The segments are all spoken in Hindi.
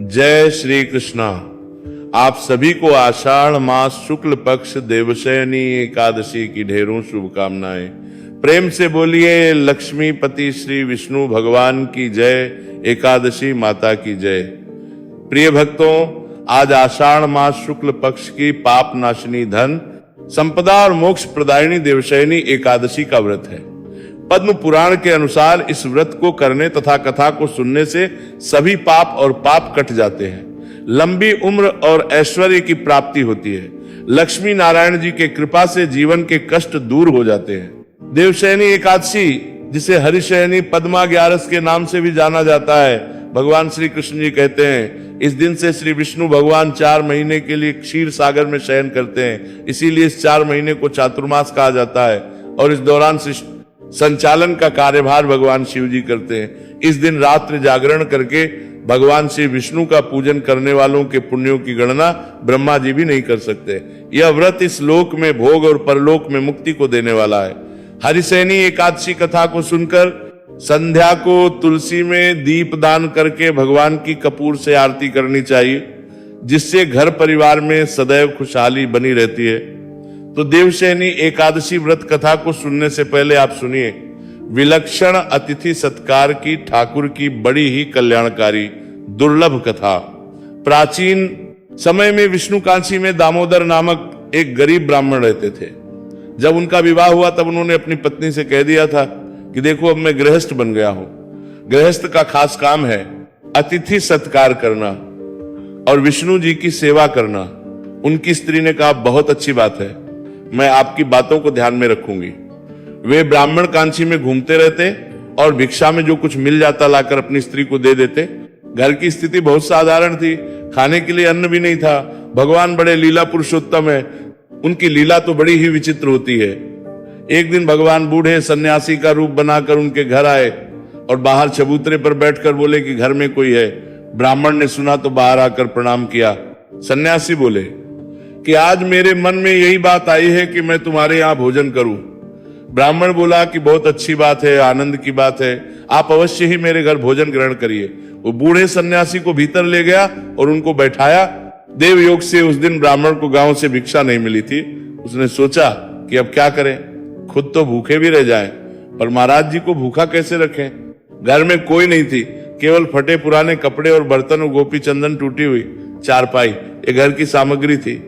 जय श्री कृष्णा। आप सभी को आषाढ़ मास शुक्ल पक्ष देवशयनी एकादशी की ढेरों शुभकामनाएं। प्रेम से बोलिए लक्ष्मीपति श्री विष्णु भगवान की जय, एकादशी माता की जय। प्रिय भक्तों, आज आषाढ़ मास शुक्ल पक्ष की पाप नाशनी, धन संपदा और मोक्ष प्रदायिनी देवशयनी एकादशी का व्रत है। पद्म पुराण के अनुसार इस व्रत को करने तथा कथा को सुनने से सभी पाप और पाप कट जाते हैं, लंबी उम्र और ऐश्वर्य की प्राप्ति होती है। लक्ष्मी नारायण जी के कृपा से जीवन के कष्ट दूर हो जाते हैं। देवशयनी एकादशी, जिसे हरिशयनी पद्मा ग्यारस के नाम से भी जाना जाता है, भगवान श्री कृष्ण जी कहते हैं इस दिन से श्री विष्णु भगवान 4 महीने के लिए क्षीर सागर में शयन करते हैं। इसीलिए इस 4 महीने को चातुर्मास कहा जाता है और इस दौरान संचालन का कार्यभार भगवान शिव जी करते हैं। इस दिन रात्रि जागरण करके भगवान श्री विष्णु का पूजन करने वालों के पुण्यों की गणना ब्रह्मा जी भी नहीं कर सकते। यह व्रत इस लोक में भोग और परलोक में मुक्ति को देने वाला है। हरिशयनी एकादशी कथा को सुनकर संध्या को तुलसी में दीप दान करके भगवान की कपूर से आरती करनी चाहिए, जिससे घर परिवार में सदैव खुशहाली बनी रहती है। तो देवशयनी एकादशी व्रत कथा को सुनने से पहले आप सुनिए विलक्षण अतिथि सत्कार की ठाकुर की बड़ी ही कल्याणकारी दुर्लभ कथा। प्राचीन समय में विष्णुकाशी में दामोदर नामक एक गरीब ब्राह्मण रहते थे। जब उनका विवाह हुआ तब उन्होंने अपनी पत्नी से कह दिया था कि देखो अब मैं गृहस्थ बन गया हूं। गृहस्थ का खास काम है अतिथि सत्कार करना और विष्णु जी की सेवा करना। उनकी स्त्री ने कहा बहुत अच्छी बात है, मैं आपकी बातों को ध्यान में रखूंगी। वे ब्राह्मण कांची में घूमते रहते और भिक्षा में जो कुछ मिल जाता लाकर अपनी स्त्री को दे देते। घर की स्थिति बहुत साधारण थी, खाने के लिए अन्न भी नहीं था। भगवान बड़े लीला पुरुषोत्तम है, उनकी लीला तो बड़ी ही विचित्र होती है। एक दिन भगवान बूढ़े सन्यासी का रूप बनाकर उनके घर आए और बाहर चबूतरे पर बैठकर बोले कि घर में कोई है। ब्राह्मण ने सुना तो बाहर आकर प्रणाम किया। सन्यासी बोले कि आज मेरे मन में यही बात आई है कि मैं तुम्हारे यहाँ भोजन करूं। ब्राह्मण बोला कि बहुत अच्छी बात है, आनंद की बात है, आप अवश्य ही मेरे घर भोजन ग्रहण करिए। वो बूढ़े सन्यासी को भीतर ले गया और उनको बैठाया। देव योग से उस दिन ब्राह्मण को गांव से भिक्षा नहीं मिली थी। उसने सोचा कि अब क्या करें, खुद तो भूखे भी रह जाएं, पर महाराज जी को भूखा कैसे रखें। घर में कोई नहीं थी, केवल फटे पुराने कपड़े और बर्तन और गोपी चंदन टूटी हुई चारपाई, ये घर की सामग्री थी।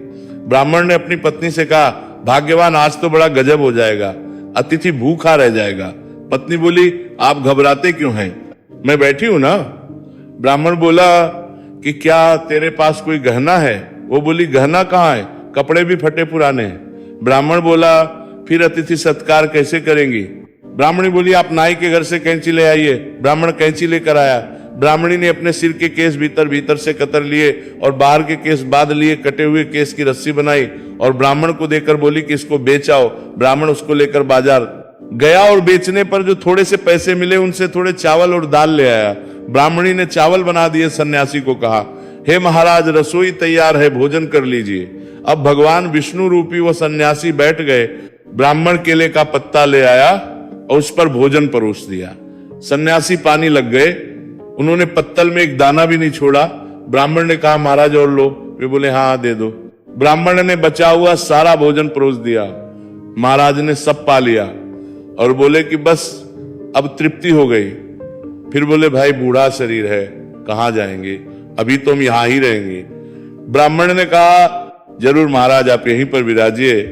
ब्राह्मण ने अपनी पत्नी से कहा भाग्यवान, आज तो बड़ा गजब हो जाएगा, अतिथि भूखा रह जाएगा। पत्नी बोली आप घबराते क्यों हैं, मैं बैठी हूं ना। ब्राह्मण बोला कि क्या तेरे पास कोई गहना है। वो बोली गहना कहाँ है, कपड़े भी फटे पुराने हैं। ब्राह्मण बोला फिर अतिथि सत्कार कैसे करेंगी। ब्राह्मणी बोली आप नाई के घर से कैंची ले आइए। ब्राह्मण कैंची लेकर आया। ब्राह्मणी ने अपने सिर के केस भीतर से कतर लिए और बाहर के केस बांध लिए। कटे हुए केस की रस्सी बनाई और ब्राह्मण को देकर बोली कि इसको बेच आओ। ब्राह्मण उसको लेकर बाजार गया और बेचने पर जो थोड़े से पैसे मिले उनसे थोड़े चावल और दाल ले आया। ब्राह्मणी ने चावल बना दिए। सन्यासी को कहा हे महाराज, रसोई तैयार है, भोजन कर लीजिए। अब भगवान विष्णु रूपी वो सन्यासी बैठ गए। ब्राह्मण केले का पत्ता ले आया और उस पर भोजन परोस दिया। सन्यासी पानी लग गए, उन्होंने पत्तल में एक दाना भी नहीं छोड़ा। ब्राह्मण ने कहा महाराज और लो। वे बोले हाँ दे दो। ब्राह्मण ने बचा हुआ सारा भोजन परोस दिया। महाराज ने सब पा लिया और बोले कि बस अब तृप्ति हो गई। फिर बोले भाई बूढ़ा शरीर है, कहां जाएंगे, अभी तो हम यहां ही रहेंगे। ब्राह्मण ने कहा जरूर महाराज, आप यहीं पर विराजिए।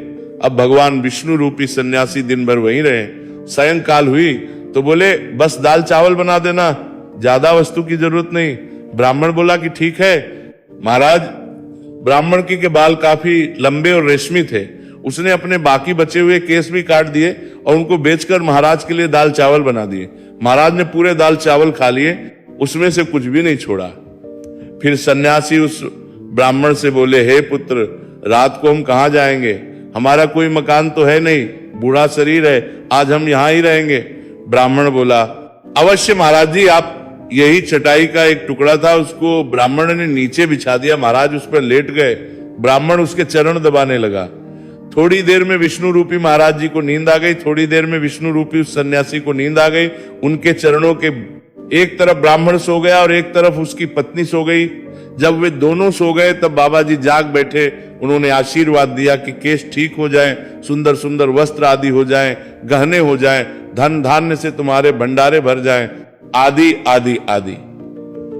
अब भगवान विष्णु रूपी सन्यासी दिन भर वहीं रहे। सायंकाल हुई तो बोले बस दाल चावल बना देना, ज्यादा वस्तु की जरूरत नहीं। ब्राह्मण बोला कि ठीक है महाराज। ब्राह्मण के बाल काफी लंबे और रेशमी थे। उसने अपने बाकी बचे हुए केस भी काट दिए और उनको बेचकर महाराज के लिए दाल चावल बना दिए। महाराज ने पूरे दाल चावल खा लिए, उसमें से कुछ भी नहीं छोड़ा। फिर सन्यासी उस ब्राह्मण से बोले हे पुत्र, रात को हम कहाँ जाएंगे, हमारा कोई मकान तो है नहीं, बूढ़ा शरीर है, आज हम यहां ही रहेंगे। ब्राह्मण बोला अवश्य महाराज जी, आप यही चटाई का एक टुकड़ा था, उसको ब्राह्मण ने नीचे बिछा दिया। महाराज उस पर लेट गए। ब्राह्मण उसके चरण दबाने लगा। थोड़ी देर में विष्णु रूपी महाराज जी को नींद आ गई। थोड़ी देर में विष्णु रूपी उस सन्यासी को नींद आ गई। उनके चरणों के एक तरफ ब्राह्मण सो गया और एक तरफ उसकी पत्नी सो गई। जब वे दोनों सो गए तब बाबा जी जाग बैठे। उन्होंने आशीर्वाद दिया कि केश ठीक हो जाएं, सुंदर सुंदर वस्त्र आदि हो जाएं, गहने हो जाएं, धन धान्य से तुम्हारे भंडारे भर जाएं, आदि आदि आदि।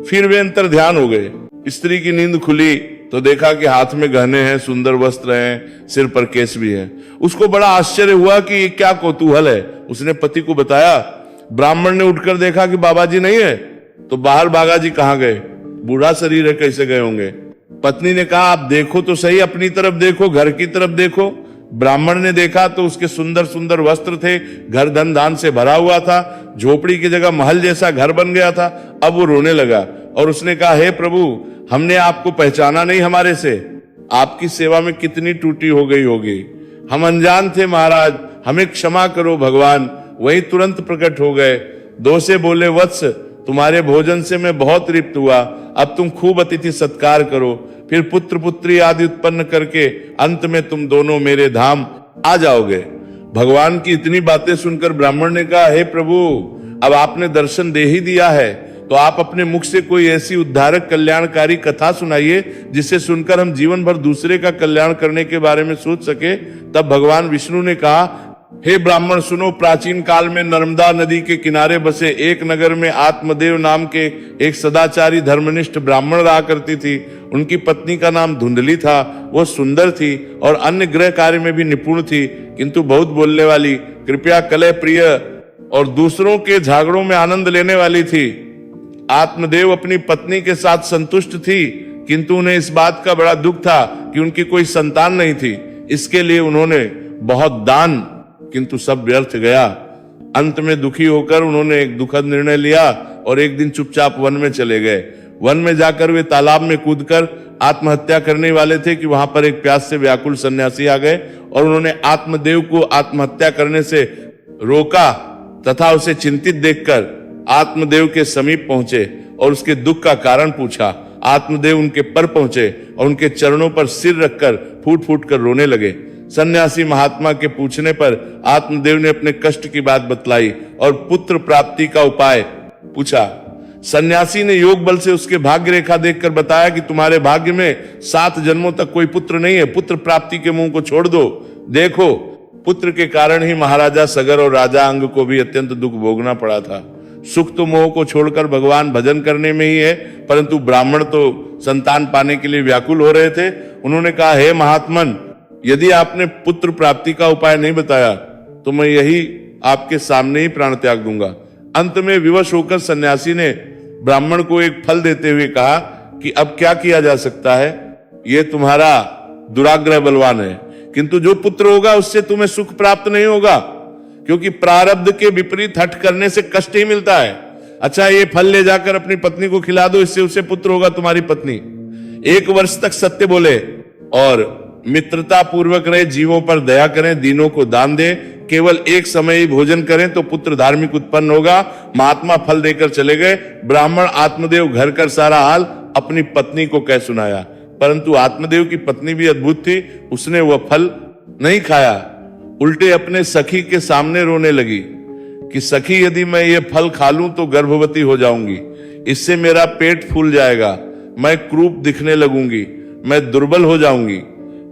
फिर वे अंतर ध्यान हो गए। स्त्री की नींद खुली तो देखा कि हाथ में गहने हैं, सुंदर वस्त्र हैं, सिर पर केश भी है। उसको बड़ा आश्चर्य हुआ कि ये क्या कौतूहल है। उसने पति को बताया। ब्राह्मण ने उठकर देखा कि बाबा जी नहीं है, तो बाहर बाबा जी कहाँ गए, बूढ़ा शरीर है, कैसे गए होंगे। पत्नी ने कहा आप देखो तो सही, अपनी तरफ देखो, घर की तरफ देखो। ब्राह्मण ने देखा तो उसके सुंदर सुंदर वस्त्र थे, घर धन दान से भरा हुआ था, झोपड़ी की जगह महल जैसा घर बन गया था। अब वो रोने लगा और उसने कहा हे प्रभु, हमने आपको पहचाना नहीं, हमारे से आपकी सेवा में कितनी टूटी हो गई होगी, हम अनजान थे महाराज, हमें क्षमा करो भगवान। वही तुरंत प्रकट हो गए। दो से बोले वत्स, तुम्हारे भोजन से मैं बहुत तृप्त हुआ, अब तुम खूब अतिथि सत्कार करो, फिर पुत्र पुत्री आदि उत्पन्न करके अंत में तुम दोनों मेरे धाम आ जाओगे। भगवान की इतनी बातें सुनकर ब्राह्मण ने कहा हे प्रभु, अब आपने दर्शन दे ही दिया है तो आप अपने मुख से कोई ऐसी उद्धारक कल्याणकारी कथा सुनाइए जिसे सुनकर हम जीवन भर दूसरे का कल्याण करने के बारे में सोच सके। तब भगवान विष्णु ने कहा हे ब्राह्मण सुनो, प्राचीन काल में नर्मदा नदी के किनारे बसे एक नगर में आत्मदेव नाम के एक सदाचारी धर्मनिष्ठ ब्राह्मण रहा करती थी। उनकी पत्नी का नाम धुंधली था। वो सुंदर थी और अन्य गृह कार्य में भी निपुण थी, किंतु बहुत बोलने वाली, कृपया कलह प्रिय और दूसरों के झगड़ों में आनंद लेने वाली थी। आत्मदेव अपनी पत्नी के साथ संतुष्ट थी, किंतु उन्हें इस बात का बड़ा दुख था कि उनकी कोई संतान नहीं थी। इसके लिए उन्होंने बहुत दान, किंतु सब व्यर्थ गया। अंत में दुखी होकर उन्होंने एक दुखद निर्णय लिया और एक दिन चुपचाप वन में चले गए। वन में जाकर वे तालाब में कूदकर आत्महत्या करने वाले थे कि वहां पर एक प्यास से व्याकुल सन्यासी आ गए और उन्होंने आत्मदेव को आत्महत्या करने से रोका तथा उसे चिंतित देखकर आत्मदेव के समीप पहुंचे और उसके दुख का कारण पूछा। आत्मदेव उनके पर पहुंचे और उनके चरणों पर सिर रखकर फूट फूट कर रोने लगे। सन्यासी महात्मा के पूछने पर आत्मदेव ने अपने कष्ट की बात बतलाई और पुत्र प्राप्ति का उपाय पूछा। सन्यासी ने योग बल से उसके भाग्य रेखा देखकर बताया कि तुम्हारे भाग्य में 7 जन्मों तक कोई पुत्र नहीं है, पुत्र प्राप्ति के मुंह को छोड़ दो। देखो, पुत्र के कारण ही महाराजा सगर और राजा अंग को भी अत्यंत दुख भोगना पड़ा था। सुख तो मोह को छोड़कर भगवान भजन करने में ही है, परंतु ब्राह्मण तो संतान पाने के लिए व्याकुल हो रहे थे। उन्होंने कहा हे महात्मन, यदि आपने पुत्र प्राप्ति का उपाय नहीं बताया तो मैं यही आपके सामने ही प्राण त्याग दूंगा। अंत में विवश होकर सन्यासी ने ब्राह्मण को एक फल देते हुए कहा कि अब क्या किया जा सकता है, ये तुम्हारा दुराग्रह बलवान है, किंतु जो पुत्र होगा उससे तुम्हें सुख प्राप्त नहीं होगा, क्योंकि प्रारब्ध के विपरीत हठ करने से कष्ट ही मिलता है। अच्छा, ये फल ले जाकर अपनी पत्नी को खिला दो, इससे उसे पुत्र होगा तुम्हारी पत्नी। 1 वर्ष तक सत्य बोले और मित्रता पूर्वक रहे, जीवों पर दया करें, दीनों को दान दें, केवल एक समय ही भोजन करें तो पुत्र धार्मिक उत्पन्न होगा। महात्मा फल देकर चले गए। ब्राह्मण आत्मदेव घर कर सारा हाल अपनी पत्नी को कह सुनाया, परंतु आत्मदेव की पत्नी भी अद्भुत थी। उसने वह फल नहीं खाया, उल्टे अपने सखी के सामने रोने लगी कि सखी, यदि मैं ये फल खा लूं तो गर्भवती हो जाऊंगी, इससे मेरा पेट फूल जाएगा, मैं क्रूप दिखने लगूंगी, मैं दुर्बल हो जाऊंगी,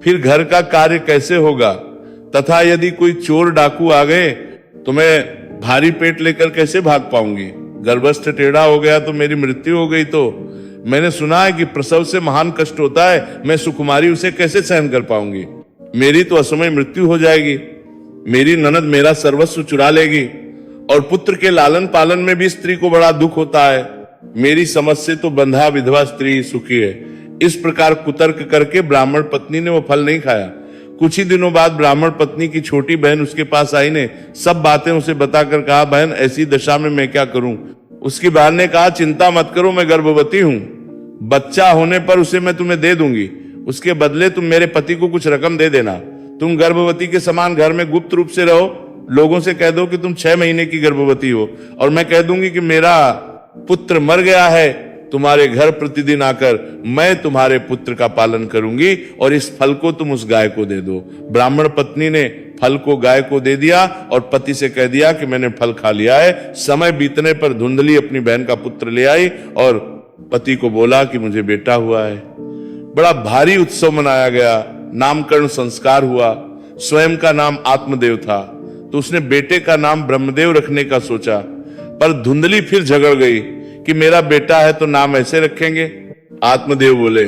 फिर घर का कार्य कैसे होगा, तथा यदि कोई चोर डाकू आ गए तो मैं भारी पेट लेकर कैसे भाग पाऊंगी, गर्भस्थ टेढ़ा हो गया तो मेरी मृत्यु हो गई तो मैंने सुना है कि प्रसव से महान कष्ट होता है, मैं सुकुमारी उसे कैसे सहन कर पाऊंगी, मेरी तो असमय मृत्यु हो जाएगी, मेरी ननद मेरा सर्वस्व चुरा लेगी, और पुत्र के लालन पालन में भी स्त्री को बड़ा दुख होता है, मेरी समझ से तो बंधा विधवा स्त्री सुखी है। इस प्रकार कुतर्क करके ब्राह्मण पत्नी ने वो फल नहीं खाया। कुछ ही दिनों बाद ब्राह्मण पत्नी की छोटी बहन उसके पास आई ने सब बातें उसे बताकर कहा, बहन ऐसी दशा में मैं क्या करूं। उसकी बहन ने कहा, चिंता मत करो, मैं गर्भवती हूं, बच्चा होने पर उसे मैं तुम्हें दे दूंगी, उसके बदले तुम मेरे पति को कुछ रकम दे देना। तुम गर्भवती के समान घर में गुप्त रूप से रहो, लोगों से कह दो कि तुम 6 महीने की गर्भवती हो, और मैं कह दूंगी कि मेरा पुत्र मर गया है, तुम्हारे घर प्रतिदिन आकर मैं तुम्हारे पुत्र का पालन करूंगी और इस फल को तुम उस गाय को दे दो। ब्राह्मण पत्नी ने फल को गाय को दे दिया और पति से कह दिया कि मैंने फल खा लिया है। समय बीतने पर धुंधली अपनी बहन का पुत्र ले आई और पति को बोला कि मुझे बेटा हुआ है। बड़ा भारी उत्सव मनाया गया, नामकरण संस्कार हुआ। स्वयं का नाम आत्मदेव था, तो उसने बेटे का नाम ब्रह्मदेव रखने का सोचा, पर धुंधली फिर झगड़ गई कि मेरा बेटा है तो नाम ऐसे रखेंगे। आत्मदेव बोले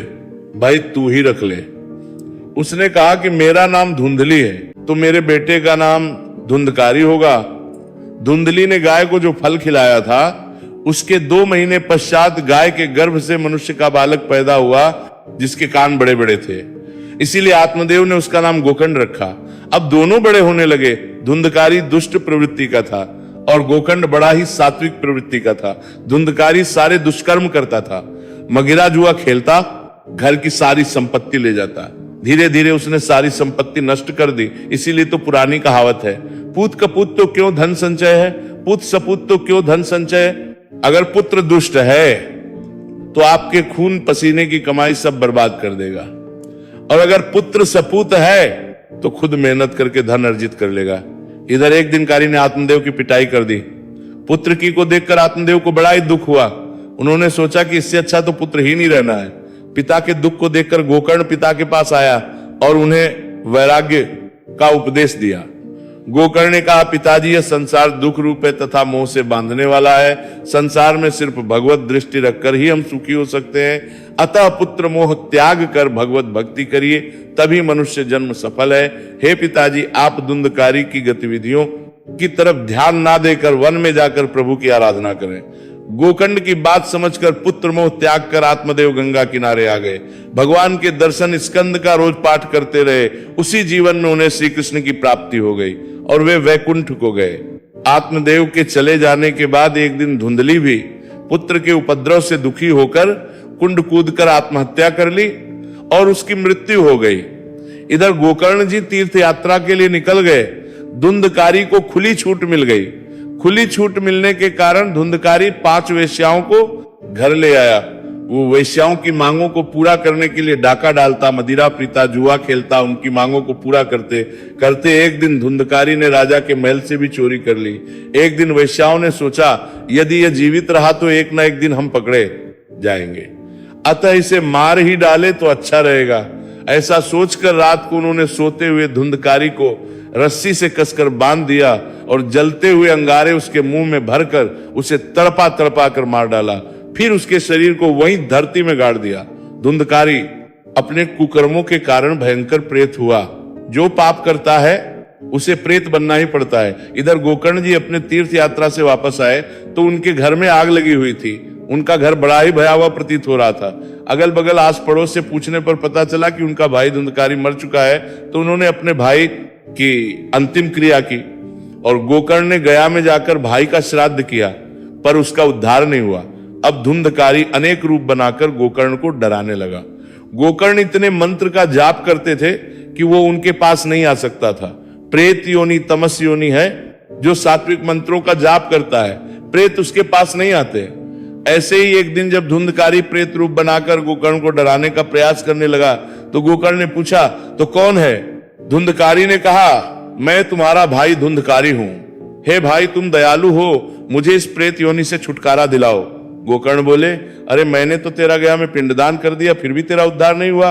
भाई तू ही रख ले। उसने कहा कि मेरा नाम धुंधली है तो मेरे बेटे का नाम धुंधकारी होगा। धुंधली ने गाय को जो फल खिलाया था उसके 2 महीने पश्चात गाय के गर्भ से मनुष्य का बालक पैदा हुआ जिसके कान बड़े बड़े थे, इसीलिए आत्मदेव ने उसका नाम गोकर्ण रखा। अब दोनों बड़े होने लगे। धुंधकारी दुष्ट प्रवृत्ति का था और गोकर्ण बड़ा ही सात्विक प्रवृत्ति का था। धुंधकारी सारे दुष्कर्म करता था, मगिरा जुआ खेलता, घर की सारी संपत्ति ले जाता। धीरे धीरे उसने सारी संपत्ति नष्ट कर दी। इसीलिए तो पुरानी कहावत है, पूत कपूत तो क्यों धन संचय है, पूत सपूत तो क्यों धन संचय। अगर पुत्र दुष्ट है तो आपके खून पसीने की कमाई सब बर्बाद कर देगा, और अगर पुत्र सपूत है तो खुद मेहनत करके धन अर्जित कर लेगा। इधर एक दिन कारी ने आत्मदेव की पिटाई कर दी। पुत्र की को देखकर आत्मदेव को बड़ा ही दुख हुआ। उन्होंने सोचा कि इससे अच्छा तो पुत्र ही नहीं रहना है। पिता के दुख को देखकर गोकर्ण पिता के पास आया और उन्हें वैराग्य का उपदेश दिया। गोकर्ण ने कहा, पिताजी यह संसार दुख रूप है तथा मोह से बांधने वाला है। संसार में सिर्फ भगवत दृष्टि रखकर ही हम सुखी हो सकते हैं। अतः पुत्र मोह त्याग कर भगवत भक्ति करिए, तभी मनुष्य जन्म सफल है। हे पिताजी, आप धुंधकारी की गतिविधियों की तरफ ध्यान ना देकर वन में जाकर प्रभु की आराधना करें। गोकर्ण की बात समझकर पुत्र मोह त्याग कर आत्मदेव गंगा किनारे आ गए। भगवान के दर्शन स्कंद का रोज पाठ करते रहे। उसी जीवन में उन्हें श्री कृष्ण की प्राप्ति हो गई और वे वैकुंठ को गए। आत्मदेव के चले जाने के बाद एक दिन धुंधली भी पुत्र के उपद्रव से दुखी होकर कुंड कूदकर आत्महत्या कर ली और उसकी मृत्यु हो गई। इधर गोकर्ण जी तीर्थ यात्रा के लिए निकल गए। धुंधकारी को खुली छूट मिल गई। खुली छूट मिलने के कारण धुंधकारी 5 वेश्याओं को घर ले आया। वो वेश्याओं की मांगों को पूरा करने के लिए डाका डालता, मदिरा पीता, जुआ खेलता, उनकी मांगों को पूरा करते करते एक दिन धुंधकारी ने राजा के महल से भी चोरी कर ली। एक दिन वेश्याओं ने सोचा यदि यह जीवित रहा तो एक ना एक दिन हम पकड़े जाएंगे, अतः इसे मार ही डाले तो अच्छा रहेगा। ऐसा सोचकर रात को उन्होंने सोते हुए धुंधकारी को रस्सी से कसकर बांध दिया और जलते हुए अंगारे उसके मुंह में भरकर उसे तड़पा तड़पा कर मार डाला। फिर उसके शरीर को वहीं धरती में गाड़ दिया। धुंधकारी अपने कुकर्मों के कारण भयंकर प्रेत हुआ। जो पाप करता है उसे प्रेत बनना ही पड़ता है। इधर गोकर्ण जी अपने तीर्थ यात्रा से वापस आए तो उनके घर में आग लगी हुई थी। उनका घर बड़ा ही भयावह प्रतीत हो रहा था। अगल बगल आस पड़ोस से पूछने पर पता चला कि उनका भाई धुंधकारी मर चुका है। तो उन्होंने अपने भाई की अंतिम क्रिया की और गोकर्ण ने गया में जाकर भाई का श्राद्ध किया, पर उसका उद्धार नहीं हुआ। अब धुंधकारी अनेक रूप बनाकर गोकर्ण को डराने लगा। गोकर्ण इतने मंत्र का जाप करते थे कि वो उनके पास नहीं आ सकता था। प्रेत योनि तमस योनि है, जो सात्विक मंत्रों का जाप करता है, प्रेत उसके पास नहीं आते। ऐसे ही एक दिन जब धुंधकारी प्रेत रूप बनाकर गोकर्ण को डराने का प्रयास करने लगा तो गोकर्ण ने पूछा, तो कौन है? धुंधकारी ने कहा, मैं तुम्हारा भाई धुंधकारी हूं। हे भाई, तुम दयालु हो, मुझे इस प्रेत योनि से छुटकारा दिलाओ। गोकर्ण बोले, अरे मैंने तो तेरा गया में पिंडदान कर दिया, फिर भी तेरा उद्धार नहीं हुआ।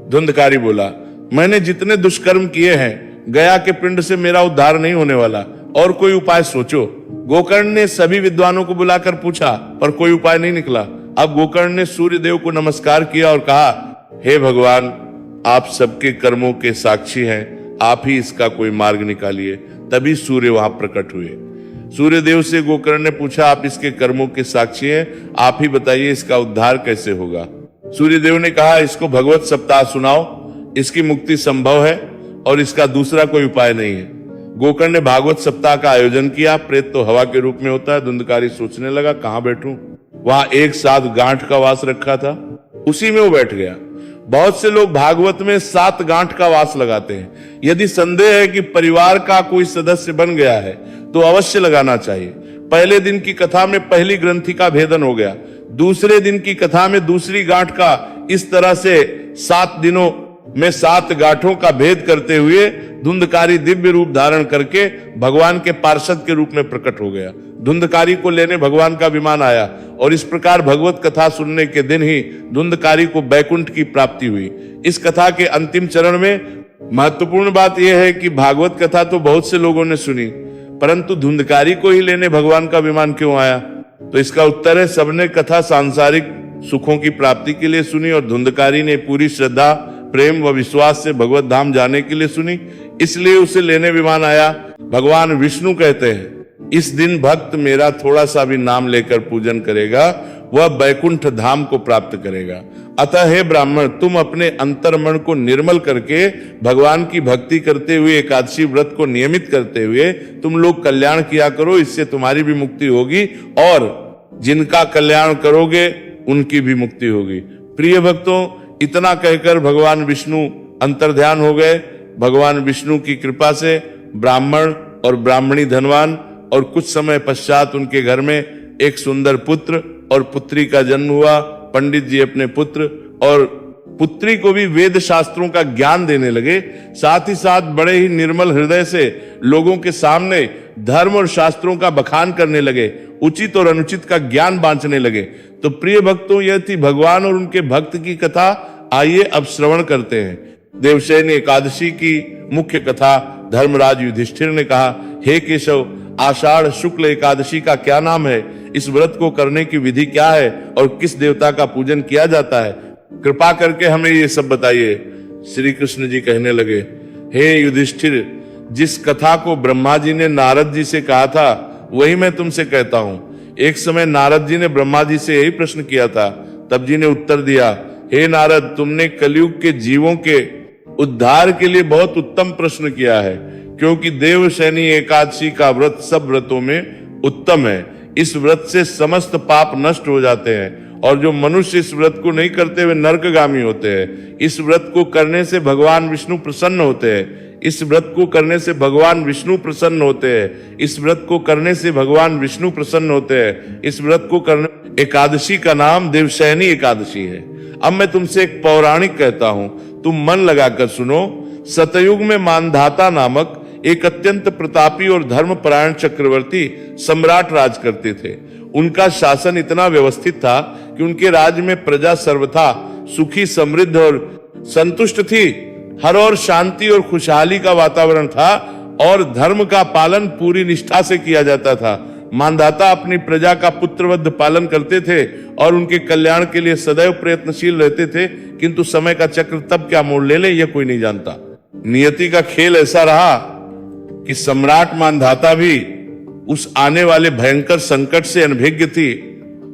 धुंधकारी बोला, मैंने जितने दुष्कर्म किए हैं, गया के पिंड से मेरा उद्धार नहीं होने वाला, और कोई उपाय सोचो। गोकर्ण ने सभी विद्वानों को बुलाकर पूछा, पर कोई उपाय नहीं निकला। अब गोकर्ण ने सूर्य देव को नमस्कार किया और कहा, हे भगवान, आप सबके कर्मों के साक्षी हैं, आप ही इसका कोई मार्ग निकालिए। तभी सूर्य वहां प्रकट हुए। सूर्य देव से गोकर्ण ने पूछा, आप इसके कर्मों के साक्षी हैं, आप ही बताइए इसका उद्धार कैसे होगा। सूर्य देव ने कहा, इसको भगवत सप्ताह सुनाओ, इसकी मुक्ति संभव है और इसका दूसरा कोई उपाय नहीं है। गोकर्ण ने भागवत सप्ताह का आयोजन किया। प्रेत तो हवा के रूप में होता है। धुंधकारी सोचने लगा, कहां बैठूं। वहां एक साथ गांठ का वास रखा था, उसी में वो बैठ गया। बहुत से लोग भागवत में 7 गांठ का वास लगाते हैं। यदि संदेह है कि परिवार का कोई सदस्य बन गया है तो अवश्य लगाना चाहिए। पहले दिन की कथा में पहली ग्रंथि का भेदन हो गया। दूसरे दिन की कथा में दूसरी गांठ का इस तरह से 7 दिनों में 7 गांठों का भेद करते हुए धुंधकारी दिव्य रूप धारण करके भगवान के पार्षद के रूप में प्रकट हो गया। धुंधकारी को लेने भगवान का विमान आया और इस प्रकार भगवत कथा सुनने के दिन ही धुंधकारी को बैकुंठ की प्राप्ति हुई। इस कथा के अंतिम चरण में महत्वपूर्ण बात यह है कि भागवत कथा तो बहुत से लोगों ने सुनी, परंतु धुंधकारी को ही लेने भगवान का विमान क्यों आया? तो इसका उत्तर है, सबने कथा सांसारिक सुखों की प्राप्ति के लिए सुनी और धुंधकारी ने पूरी श्रद्धा, प्रेम व विश्वास से भगवत धाम जाने के लिए सुनी, इसलिए उसे लेने विमान आया। भगवान विष्णु कहते हैं, इस दिन भक्त मेरा थोड़ा सा भी नाम लेकर पूजन करेगा वह बैकुंठ धाम को प्राप्त करेगा। अतः हे ब्राह्मण, तुम अपने अंतर्मन को निर्मल करके भगवान की भक्ति करते हुए एकादशी व्रत को नियमित करते हुए तुम लोग कल्याण किया करो, इससे तुम्हारी भी मुक्ति होगी और जिनका कल्याण करोगे उनकी भी मुक्ति होगी। प्रिय भक्तों, इतना कहकर भगवान विष्णु अंतर्ध्यान हो गए। भगवान विष्णु की कृपा से ब्राह्मण और ब्राह्मणी धनवान और कुछ समय पश्चात उनके घर में एक सुंदर पुत्र और पुत्री का जन्म हुआ। पंडित जी अपने पुत्र और पुत्री को भी वेद शास्त्रों का ज्ञान देने लगे, साथ ही साथ बड़े ही निर्मल हृदय से लोगों के सामने धर्म और शास्त्रों का बखान करने लगे, उचित और अनुचित का ज्ञान बांटने लगे। तो प्रिय भक्तों, यह थी भगवान और उनके भक्त की कथा। आइए अब श्रवण करते हैं। देवशयनी एकादशी की मुख्य कथा। धर्मराज युधिष्ठिर ने कहा, हे केशव, आषाढ़ शुक्ल एकादशी का क्या नाम है? इस व्रत को करने की विधि क्या है और किस देवता का पूजन किया जाता है? कृपा करके हमें ये सब बताइए। श्री कृष्ण जी कहने लगे, हे युधिष्ठिर, जिस कथा को ब्रह्मा जी ने नारद जी से कहा था वही मैं तुमसे कहता हूं। एक समय नारद जी ने ब्रह्मा जी से यही प्रश्न किया था। तब जी ने उत्तर दिया, हे नारद, तुमने कलयुग के जीवों के उद्धार के लिए बहुत उत्तम प्रश्न किया है, क्योंकि देवशयनी एकादशी का व्रत सब व्रतों में उत्तम है। इस व्रत से समस्त पाप नष्ट हो जाते हैं और जो मनुष्य इस व्रत को नहीं करते वे नरकगामी होते हैं। इस व्रत को करने से भगवान विष्णु प्रसन्न होते हैं। इस व्रत को करने से भगवान विष्णु प्रसन्न होते हैं। इस व्रत को करने से भगवान विष्णु प्रसन्न होते हैं। इस व्रत को करने एकादशी का नाम देवशयनी एकादशी है। अब मैं तुमसे एक पौराणिक कहता हूं, तुम मन लगाकर सुनो। सतयुग में मानधाता नामक एक अत्यंत प्रतापी और धर्मपरायण चक्रवर्ती सम्राट राज करते थे। उनका शासन इतना व्यवस्थित था कि उनके राज्य में प्रजा सर्वथा सुखी, समृद्ध और संतुष्ट थी। हर ओर शांति और खुशहाली का वातावरण था और धर्म का पालन पूरी निष्ठा से किया जाता था। मानधाता अपनी प्रजा का पुत्रवध पालन करते थे और उनके कल्याण के लिए सदैव प्रयत्नशील रहते थे, किंतु समय का चक्र तब क्या मोड़ ले यह कोई नहीं जानता। नियति का खेल ऐसा रहा कि सम्राट मानधाता भी उस आने वाले भयंकर संकट से अनभिज्ञ थी।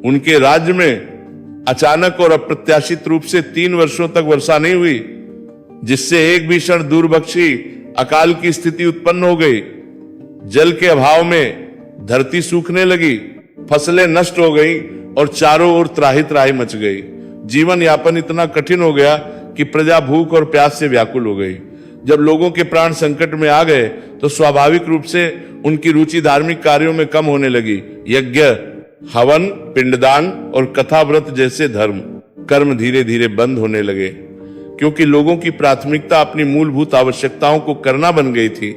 उनके राज्य में अचानक और अप्रत्याशित रूप से 3 वर्षों तक वर्षा नहीं हुई, जिससे एक भीषण दुर्भिक्षी अकाल की स्थिति उत्पन्न हो गई। जल के अभाव में धरती सूखने लगी, फसलें नष्ट हो गई और चारों ओर त्राही त्राही मच गई। जीवन यापन इतना कठिन हो गया कि प्रजा भूख और प्यास से व्याकुल हो गई। जब लोगों के प्राण संकट में आ गए तो स्वाभाविक रूप से उनकी रुचि धार्मिक कार्यों में कम होने लगी। यज्ञ, हवन, पिंडदान और कथा व्रत जैसे धर्म कर्म धीरे धीरे बंद होने लगे, क्योंकि लोगों की प्राथमिकता अपनी मूलभूत आवश्यकताओं को करना बन गई थी।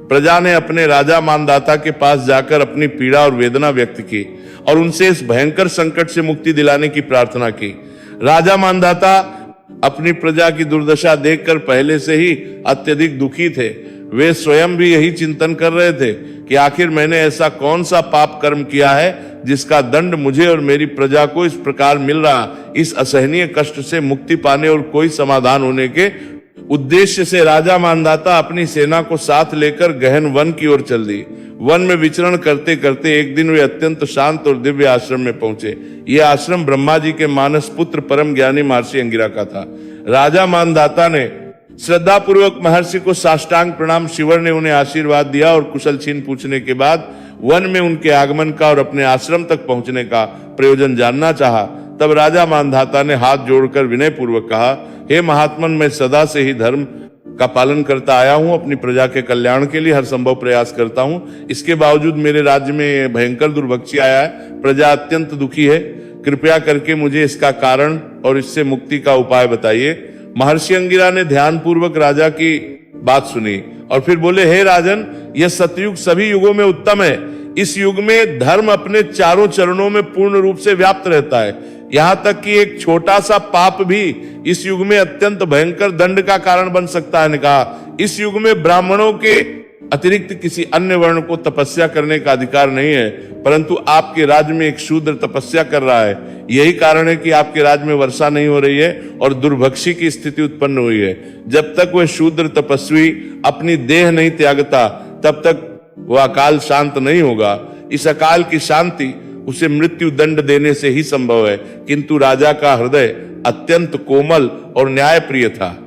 प्रजा ने अपने राजा मानधाता के पास जाकर अपनी पीड़ा और वेदना व्यक्त की और उनसे इस भयंकर संकट से मुक्ति दिलाने की प्रार्थना की। राजा मानधाता अपनी प्रजा की दुर्दशा देखकर पहले से ही अत्यधिक दुखी थे। वे स्वयं भी यही चिंतन कर रहे थे कि आखिर मैंने ऐसा कौन सा पाप कर्म किया है जिसका दंड मुझे और मेरी प्रजा को इस प्रकार मिल रहा। इस असहनीय कष्ट से मुक्ति पाने और कोई समाधान होने के उद्देश्य से राजा मानधाता अपनी सेना को साथ लेकर गहन वन की ओर चल दी। वन में विचरण करते करते एक दिन वे अत्यंत शांत और दिव्य आश्रम में पहुंचे। यह आश्रम ब्रह्मा जी के मानस पुत्र परम ज्ञानी महर्षि अंगिरा का था। राजा मानधाता ने श्रद्धा पूर्वक महर्षि को साष्टांग प्रणाम। शिवर ने उन्हें आशीर्वाद दिया और कुशल छीन पूछने के बाद वन में उनके आगमन का और अपने आश्रम तक पहुंचने का प्रयोजन जानना चाहा। तब राजा मानधाता ने हाथ जोड़कर विनय पूर्वक कहा, हे महात्मन, मैं सदा से ही धर्म का पालन करता आया हूं, अपनी प्रजा के कल्याण के लिए हर संभव प्रयास करता हूं। इसके बावजूद मेरे राज्य में भयंकर दुर्भिक्ष आया है, प्रजा अत्यंत दुखी है। कृपया करके मुझे इसका कारण और इससे मुक्ति का उपाय बताइए। महर्षि अंगिरा ने ध्यान पूर्वक राजा की बात सुनी और फिर बोले, हे राजन, यह सतयुग सभी युगों में उत्तम है। इस युग में धर्म अपने चारों चरणों में पूर्ण रूप से व्याप्त रहता है। यहां तक कि एक छोटा सा पाप भी इस युग में अत्यंत भयंकर दंड का कारण बन सकता है। ने कहा, इस युग में ब्राह्मणों के अतिरिक्त किसी अन्य वर्ण को तपस्या करने का अधिकार नहीं है, परंतु आपके राज्य में एक शूद्र तपस्या कर रहा है। यही कारण है कि आपके राज्य में वर्षा नहीं हो रही है और दुर्भिक्ष की स्थिति उत्पन्न हुई है। जब तक वह शूद्र तपस्वी अपनी देह नहीं त्यागता, तब तक वह अकाल शांत नहीं होगा। इस अकाल की शांति उसे मृत्यु दंड देने से ही संभव है। किंतु राजा का हृदय अत्यंत कोमल और न्यायप्रिय था।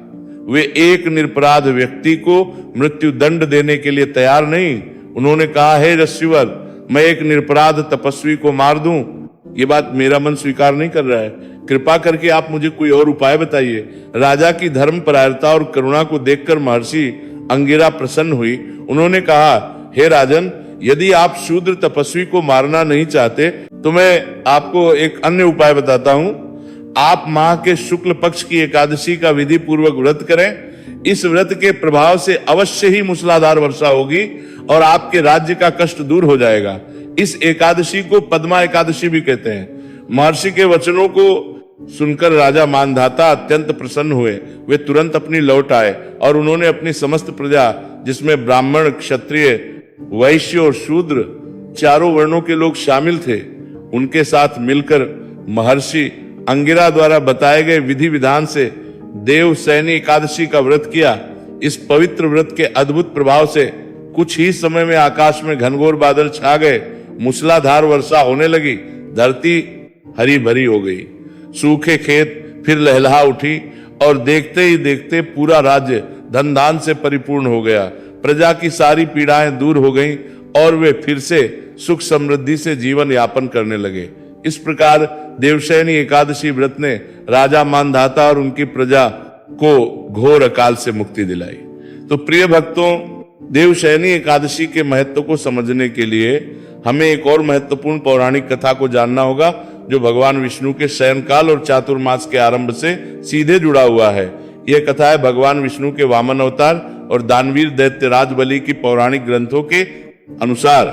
वे एक निरपराध व्यक्ति को मृत्यु दंड देने के लिए तैयार नहीं। उन्होंने कहा, हे ऋषिवर, मैं एक निरपराध तपस्वी को मार दूं, ये बात मेरा मन स्वीकार नहीं कर रहा है। कृपा करके आप मुझे कोई और उपाय बताइए। राजा की धर्मपरायणता और करुणा को देखकर महर्षि अंगिरा प्रसन्न हुई। उन्होंने कहा, हे राजन, यदि आप शूद्र तपस्वी को मारना नहीं चाहते तो मैं आपको एक अन्य उपाय बताता हूं। आप माह के शुक्ल पक्ष की एकादशी का विधि पूर्वक व्रत करें। इस व्रत के प्रभाव से अवश्य ही मूसलाधार वर्षा होगी और आपके राज्य का कष्ट दूर हो जाएगा। इस एकादशी को पद्मा एकादशी भी कहते हैं। महर्षि के वचनों को सुनकर राजा मानधाता अत्यंत प्रसन्न हुए। वे तुरंत अपनी लौट आए और उन्होंने अपनी समस्त प्रजा, जिसमें ब्राह्मण, क्षत्रिय, वैश्य और शूद्र चारों वर्णों के लोग शामिल थे, उनके साथ मिलकर महर्षि अंगिरा द्वारा बताए गए विधि विधान से देवसैनी एकादशी का व्रत किया। इस पवित्र व्रत के अद्भुत प्रभाव से कुछ ही समय में आकाश में घनघोर बादल छा गए। मूसलाधार वर्षा होने लगी। धरती हरी भरी हो गई। सूखे खेत फिर लहलहा उठी और देखते ही देखते पूरा राज्य धन धान से परिपूर्ण हो गया। प्रजा की सारी पीड़ाएं दूर हो गईं और वे फिर से सुख समृद्धि से जीवन यापन करने लगे। इस प्रकार देवशयनी एकादशी व्रत ने राजा मानधाता और उनकी प्रजा को घोर अकाल से मुक्ति दिलाई। तो प्रिय भक्तों, देवशयनी एकादशी के महत्व को समझने के लिए हमें एक और महत्वपूर्ण पौराणिक कथा को जानना होगा, जो भगवान विष्णु के शयनकाल और चातुर्मास के आरंभ से सीधे जुड़ा हुआ है। यह कथा है भगवान विष्णु के वामन अवतार और दानवीर दैत्यराज बलि की पौराणिक ग्रंथों के अनुसार।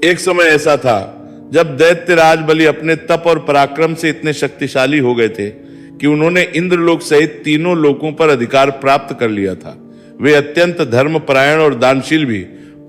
एक समय ऐसा था जब दैत्यराज बलि अपने तप और पराक्रम से इतने शक्तिशाली हो गए थे कि उन्होंने इंद्रलोक सहित तीनों लोकों पर अधिकार प्राप्त कर लिया था। वे अत्यंत धर्मपरायण और दानशील भी,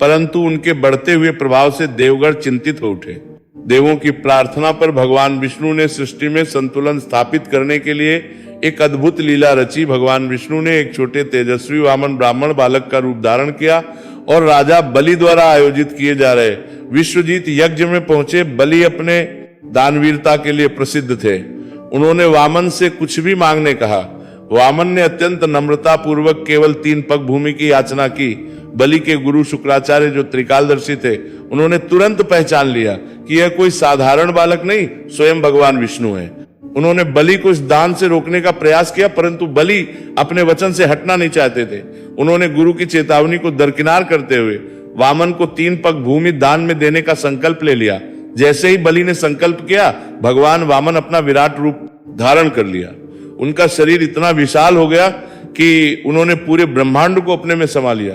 परंतु उनके बढ़ते हुए प्रभाव से देवगण चिंतित हो उठे। देवों की प्रार्थना पर भगवान विष्णु ने सृष्टि में संतुलन स्थापित करने के लिए एक अद्भुत लीला रची। भगवान विष्णु ने एक छोटे तेजस्वी वामन ब्राह्मण बालक का रूप धारण किया और राजा बलि द्वारा आयोजित किए जा रहे विश्वजीत यज्ञ में पहुंचे। बलि अपने दानवीरता के लिए प्रसिद्ध थे। उन्होंने वामन से कुछ भी मांगने कहा। वामन ने अत्यंत नम्रता पूर्वक केवल 3 पग भूमि की याचना की। बलि के गुरु शुक्राचार्य, जो त्रिकालदर्शी थे, उन्होंने तुरंत पहचान लिया कि यह कोई साधारण बालक नहीं, स्वयं भगवान विष्णु है। उन्होंने बलि को इस दान से रोकने का प्रयास किया, परंतु बलि अपने वचन से हटना नहीं चाहते थे। उन्होंने गुरु की चेतावनी को दरकिनार करते हुए वामन को 3 पग भूमि दान में देने का संकल्प ले लिया। जैसे ही बलि ने संकल्प किया, भगवान वामन अपना विराट रूप धारण कर लिया। उनका शरीर इतना विशाल हो गया कि उन्होंने पूरे ब्रह्मांड को अपने में समा लिया।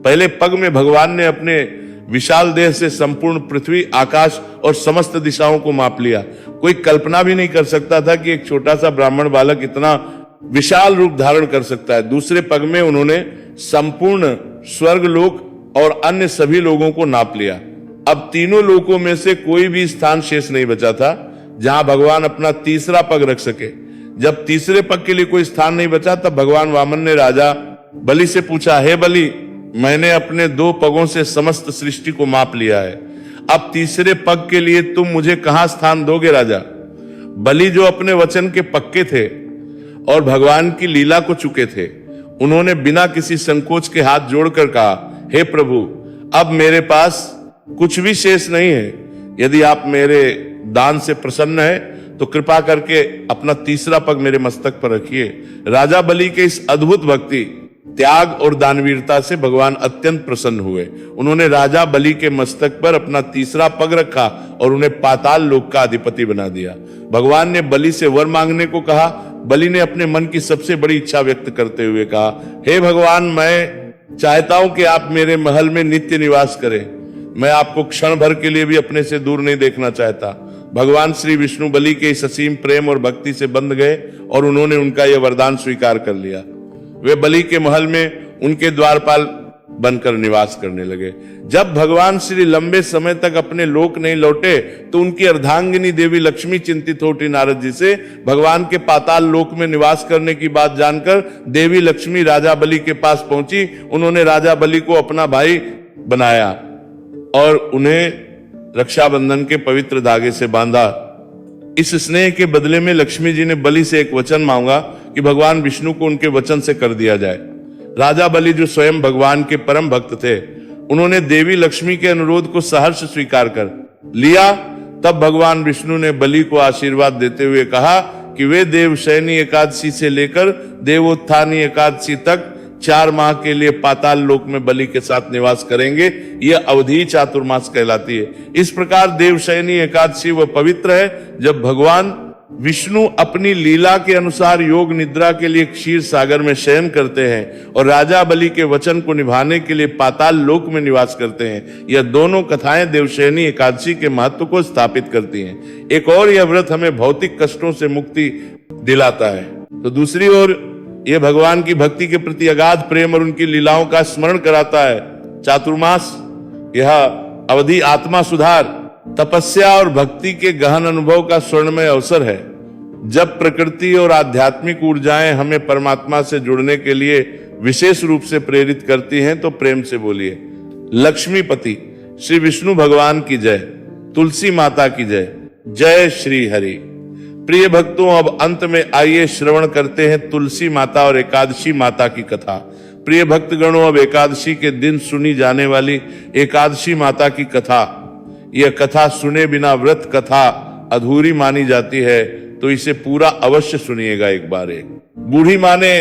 पहले पग में भगवान ने अपने विशाल देह से संपूर्ण पृथ्वी, आकाश और समस्त दिशाओं को माप लिया। कोई कल्पना भी नहीं कर सकता था कि एक छोटा सा ब्राह्मण बालक इतना विशाल रूप धारण कर सकता है। दूसरे पग में उन्होंने संपूर्ण स्वर्ग लोक और अन्य सभी लोगों को नाप लिया। अब तीनों लोकों में से कोई भी स्थान शेष नहीं बचा था जहां भगवान अपना तीसरा पग रख सके। जब तीसरे पग के लिए कोई स्थान नहीं बचा, तब भगवान वामन ने राजा बलि से पूछा, हे बलि, मैंने अपने 2 पगों से समस्त सृष्टि को माप लिया है। अब तीसरे पग के लिए तुम मुझे कहां स्थान दोगे राजा? बलि, जो अपने वचन के पक्के थे और भगवान की लीला को चुके थे, उन्होंने बिना किसी संकोच के हाथ जोड़कर कहा, हे प्रभु, अब मेरे पास कुछ भी शेष नहीं है। यदि आप मेरे दान से प्रसन्न है तो कृपा करके अपना तीसरा पग मेरे मस्तक पर रखिए। राजा बलि के इस अद्भुत भक्ति त्याग और दानवीरता से भगवान अत्यंत प्रसन्न हुए। उन्होंने राजा बलि के मस्तक पर अपना तीसरा पग रखा और उन्हें पाताल लोक का अधिपति बना दिया। भगवान ने बलि से वर मांगने को कहा। बलि ने अपने मन की सबसे बड़ी इच्छा व्यक्त करते हुए कहा, हे भगवान, मैं चाहता हूं कि आप मेरे महल में नित्य निवास करें। मैं आपको क्षण भर के लिए भी अपने से दूर नहीं देखना चाहता। भगवान श्री विष्णु बलि के इस असीम प्रेम और भक्ति से बंध गए और उन्होंने उनका यह वरदान स्वीकार कर लिया। वे बलि के महल में उनके द्वारपाल बनकर निवास करने लगे। जब भगवान श्री लंबे समय तक अपने लोक नहीं लौटे तो उनकी अर्धांगिनी देवी लक्ष्मी चिंतित हो उठी नारद जी से। भगवान के पाताल लोक में निवास करने की बात जानकर देवी लक्ष्मी राजा बलि के पास पहुंची। उन्होंने राजा बलि को अपना भाई बनाया और उन्हें रक्षाबंधन के पवित्र धागे से बांधा। इस स्नेह के बदले में लक्ष्मी जी ने बलि से एक वचन मांगा कि भगवान विष्णु को उनके वचन से कर दिया जाए। राजा बलि, जो स्वयं भगवान के परम भक्त थे, उन्होंने देवी लक्ष्मी के अनुरोध को सहर्ष स्वीकार कर लिया। तब भगवान विष्णु ने बलि को आशीर्वाद देते हुए कहा कि वे देवशयनी एकादशी से लेकर देवोत्थानी एकादशी तक 4 माह के लिए पाताल लोक में बलि के साथ निवास करेंगे। यह अवधि चातुर्मास कहलाती है। इस प्रकार देवशयनी एकादशी वह पवित्र है जब भगवान विष्णु अपनी लीला के अनुसार योग निद्रा के लिए क्षीर सागर में शयन करते हैं और राजा बलि के वचन को निभाने के लिए पाताल लोक में निवास करते हैं। यह दोनों कथाएं देवशयनी एकादशी के महत्व को स्थापित करती हैं। एक और यह व्रत हमें भौतिक कष्टों से मुक्ति दिलाता है, तो दूसरी ओर यह भगवान की भक्ति के प्रति अगाध प्रेम और उनकी लीलाओं का स्मरण कराता है। चातुर्मास यह अवधि आत्मा सुधार, तपस्या और भक्ति के गहन अनुभव का स्वर्णमय अवसर है। जब प्रकृति और आध्यात्मिक ऊर्जाएं हमें परमात्मा से जुड़ने के लिए विशेष रूप से प्रेरित करती हैं तो प्रेम से बोलिए, लक्ष्मीपति श्री विष्णु भगवान की जय, तुलसी माता की जय, जय श्री हरि। प्रिय भक्तों, अब अंत में आइए श्रवण करते हैं तुलसी माता और एकादशी माता की कथा। प्रिय भक्तगणों, अब एकादशी के दिन सुनी जाने वाली एकादशी माता की कथा, यह कथा सुने बिना व्रत कथा अधूरी मानी जाती है, तो इसे पूरा अवश्य सुनिएगा एक बार। बूढ़ी माँ ने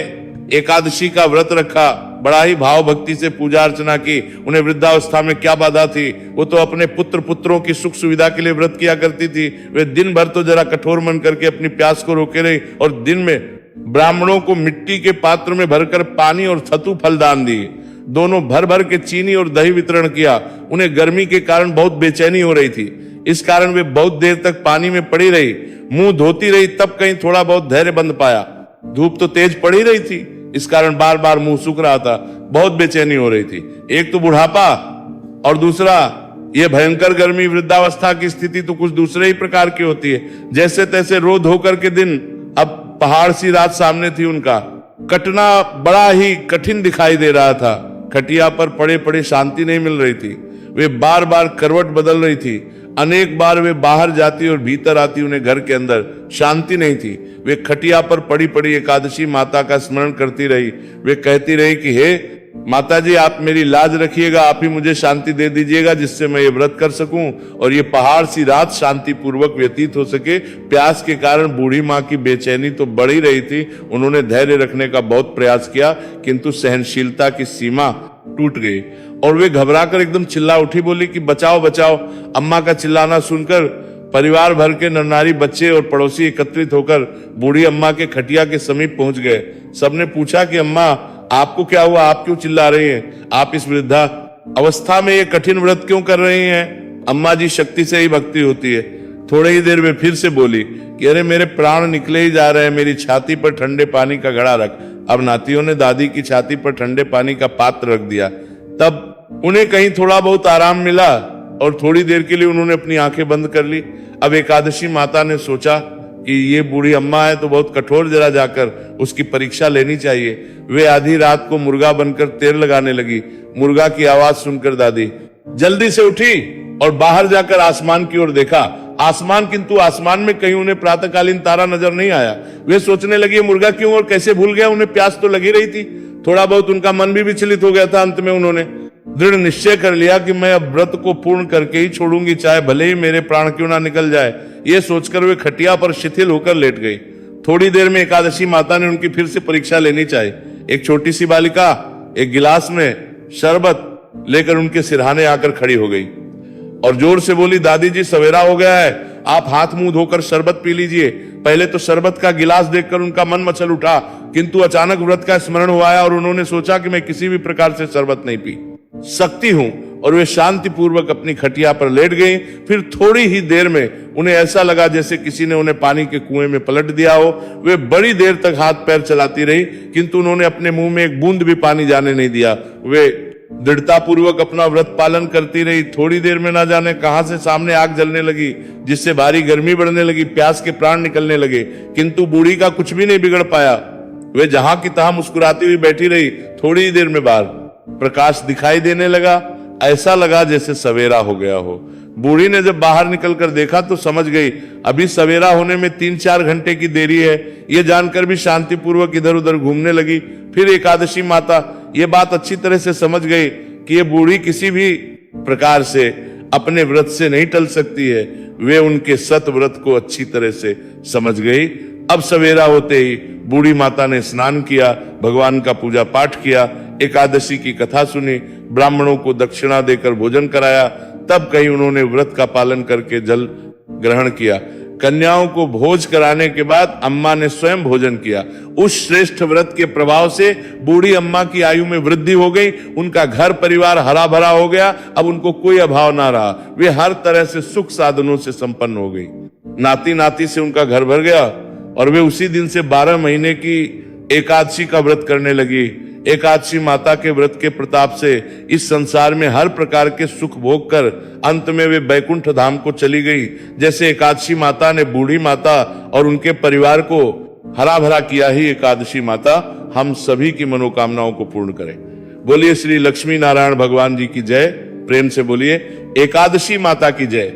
एकादशी का व्रत रखा, बड़ा ही भाव भक्ति से पूजा अर्चना की। उन्हें वृद्धावस्था में क्या बाधा थी, वो तो अपने पुत्रों की सुख सुविधा के लिए व्रत किया करती थी। वे दिन भर तो जरा कठोर मन करके अपनी प्यास को रोके रही और दिन में ब्राह्मणों को मिट्टी के पात्र में भरकर पानी और सतु फल दान दिए। दोनों भर भर के चीनी और दही वितरण किया। उन्हें गर्मी के कारण बहुत बेचैनी हो रही थी, इस कारण वे बहुत देर तक पानी में पड़ी रही, मुंह धोती रही, तब कहीं थोड़ा बहुत धैर्य बंध पाया। धूप तो तेज पड़ी रही थी, इस कारण बार बार मुंह सूख रहा था, बहुत बेचैनी हो रही थी। एक तो बुढ़ापा और दूसरा यह भयंकर गर्मी। वृद्धावस्था की स्थिति तो कुछ दूसरे ही प्रकार की होती है। जैसे तैसे रो धो कर के दिन, अब पहाड़ सी रात सामने थी। उनका कटना बड़ा ही कठिन दिखाई दे रहा था। खटिया पर पड़े पड़े शांति नहीं मिल रही थी। वे बार बार करवट बदल रही थी। अनेक बार वे बाहर जाती और भीतर आती, उन्हें घर के अंदर शांति नहीं थी। वे खटिया पर पड़ी पड़ी एकादशी माता का स्मरण करती रही। वे कहती रही कि हे माता जी, आप मेरी लाज रखिएगा, आप ही मुझे शांति दे दीजिएगा जिससे मैं ये व्रत कर सकूं और ये पहाड़ सी रात शांति पूर्वक व्यतीत हो सके। प्यास के कारण बूढ़ी माँ की बेचैनी तो बढ़ ही रही थी। उन्होंने धैर्य रखने का बहुत प्रयास किया, किंतु सहनशीलता की सीमा टूट गई और वे घबराकर एकदम चिल्ला उठी, बोली कि बचाओ बचाओ। अम्मा का चिल्लाना सुनकर परिवार भर के नरनारी, बच्चे और पड़ोसी एकत्रित होकर बूढ़ी अम्मा के खटिया के समीप पहुंच गए। सबने पूछा कि अम्मा, आपको क्या हुआ, आप क्यों चिल्ला रही हैं? आप इस वृद्धा अवस्था में ये कठिन व्रत क्यों कर रही हैं? अम्मा जी, शक्ति से ही भक्ति होती है। थोड़ी ही देर में फिर से बोली कि अरे मेरे प्राण निकले ही जा रहे हैं, मेरी छाती पर ठंडे पानी का घड़ा रख। अब नातियों ने दादी की छाती पर ठंडे पानी का पात्र रख दिया। तब उन्हें कहीं थोड़ा बहुत आराम मिला और थोड़ी देर के लिए उन्होंने अपनी आंखें बंद कर ली। अब एकादशी माता ने सोचा कि ये बूढ़ी अम्मा है तो बहुत कठोर, जरा जाकर उसकी परीक्षा लेनी चाहिए। वे आधी रात को मुर्गा बनकर तेल लगाने लगी। मुर्गा की आवाज सुनकर दादी जल्दी से उठी और बाहर जाकर आसमान की ओर देखा। किंतु आसमान में कहीं उन्हें प्रातःकालीन तारा नजर नहीं आया। वे सोचने लगे मुर्गा क्यों और कैसे भूल गया, उन्हें प्यास तो लगी रही थी। थोड़ा बहुत उनका मन भी विचलित हो गया था। अंत में उन्होंने दृढ़ निश्चय कर लिया कि मैं अब व्रत को पूर्ण करके ही छोड़ूंगी, चाहे भले ही मेरे प्राण क्यों ना निकल जाए। ये सोचकर वे खटिया पर शिथिल होकर लेट गई। थोड़ी देर में एकादशी माता ने उनकी फिर से परीक्षा लेनी चाहिए। एक छोटी सी बालिका एक गिलास में शरबत लेकर उनके सिरहाने आकर खड़ी हो गई और जोर से बोली, दादी जी सवेरा हो गया है, आप हाथ मुंह धोकर शरबत पी लीजिए। पहले तो शरबत का गिलास देखकर उनका मन मचल उठा, किंतु अचानक व्रत का स्मरण हुआ और उन्होंने सोचा कि मैं किसी भी प्रकार से शरबत नहीं पी सकती हूं, और वे शांति पूर्वक अपनी खटिया पर लेट गई। फिर थोड़ी ही देर में उन्हें ऐसा लगा जैसे किसी ने उन्हें पानी के कुएं में पलट दिया हो। वे बड़ी देर तक हाथ पैर चलाती रही, किंतु उन्होंने अपने मुंह में एक बूंद भी पानी जाने नहीं दिया। वे दृढ़ता पूर्वक अपना व्रत पालन करती रही। थोड़ी देर में ना जाने कहां से सामने आग जलने लगी, जिससे भारी गर्मी बढ़ने लगी, प्यास के प्राण निकलने लगे, किंतु बूढ़ी का कुछ भी नहीं बिगड़ पाया। वे जहां की तहां मुस्कुराती हुई बैठी रही। थोड़ी देर में बाहर प्रकाश दिखाई देने लगा, ऐसा लगा जैसे सवेरा हो गया हो। बूढ़ी ने जब बाहर निकलकर देखा तो समझ गई अभी सवेरा होने में 3-4 घंटे की देरी है। ये जानकर भी शांतिपूर्वक इधर उधर घूमने लगी। फिर एकादशी माता ये बात अच्छी तरह से समझ गई कि ये बूढ़ी किसी भी प्रकार से अपने व्रत से नहीं टल सकती है। वे उनके सत व्रत को अच्छी तरह से समझ गई। अब सवेरा होते ही बूढ़ी माता ने स्नान किया, भगवान का पूजा पाठ किया, एकादशी की कथा सुनी, ब्राह्मणों को दक्षिणा देकर भोजन कराया। तब कहीं उन्होंने व्रत का पालन करके जल ग्रहण किया। कन्याओं को भोज कराने के बाद अम्मा ने स्वयं भोजन किया। उस श्रेष्ठ व्रत के प्रभाव से बूढ़ी अम्मा की आयु में वृद्धि हो गई। उनका घर परिवार हरा भरा हो गया। अब उनको कोई अभाव ना रहा। वे हर तरह से सुख साधनों से संपन्न हो गई। नाती नाती से उनका घर भर गया और वे उसी दिन से 12 महीने की एकादशी का व्रत करने लगी। एकादशी माता के व्रत के प्रताप से इस संसार में हर प्रकार के सुख भोग कर अंत में वे बैकुंठ धाम को चली गई। जैसे एकादशी माता ने बूढ़ी माता और उनके परिवार को हरा भरा किया, ही एकादशी माता हम सभी की मनोकामनाओं को पूर्ण करे। बोलिए श्री लक्ष्मी नारायण भगवान जी की जय। प्रेम से बोलिए एकादशी माता की जय।